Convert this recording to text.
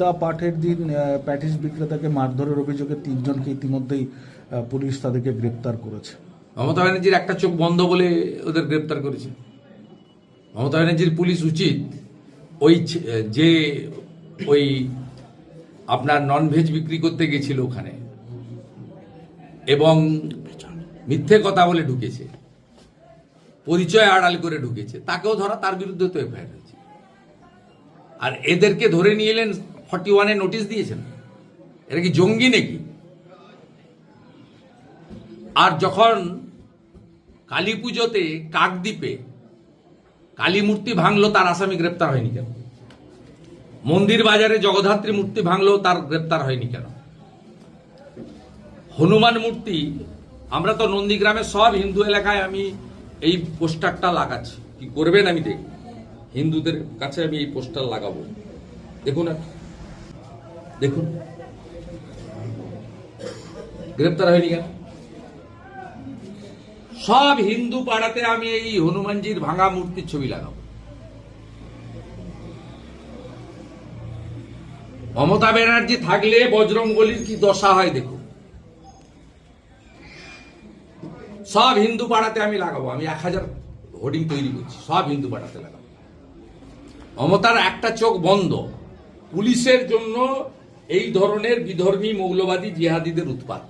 তা পাঠের দিন প্যাটিস বিক্রেতাকে মারধরের অভিযোগে 3 জনকে ইতিমধ্যেই পুলিশ তাদেরকে গ্রেপ্তার করেছে। মমতা ব্যানার্জির একটা চোখ বন্ধ বলে ওদের গ্রেপ্তার করেছে। মমতা ব্যানার্জির পুলিশ উচিত ওই আপনার ননভেজ বিক্রি করতে গেছিল ওখানে এবং মিথ্যে কথা বলে ঢুকেছে, পরিচয় আড়াল করে ঢুকেছে, তাকেও ধরা, তার বিরুদ্ধে তো এফআইআর হয়েছে। আর এদেরকে ধরে নিয়ে এলেন 41-এ নোটিশ দিয়েছেন। এরা কি জঙ্গি নাকি? আর যখন কালী পুজোতে কাকদ্বীপে কালী মূর্তি ভাঙলো, তার আসামি গ্রেপ্তার হয়নি কেন? মন্দির বাজারে জগদ্ধাত্রী মূর্তি ভাঙলো, তার গ্রেপ্তার হয়নি কেন? হনুমান মূর্তি, আমরা তো নন্দীগ্রামের সব হিন্দু এলাকায় আমি এই পোস্টারটা লাগাচ্ছি, কি করবেন আমি দেখি, হিন্দুদের কাছে আমি এই পোস্টার লাগাবো। দেখুন দেখুন, গ্রেপ্তার হয়নি কেন? সব হিন্দু পাড়াতে আমি এই হনুমানজির ভাঙা মূর্তির ছবি লাগাবো। মমতা ব্যানার্জি থাকলে বজরংবলীর কি দশা হয় দেখুন। সব হিন্দু পাড়াতে আমি লাগাবো, আমি 1000 হোর্ডিং তৈরি করছি, সব হিন্দু পাড়াতে লাগাবো। মমতার একটা চোখ বন্ধ, পুলিশের জন্য এই ধরনের বিধর্মী মৌলবাদী জিহাদিদের উৎপাত।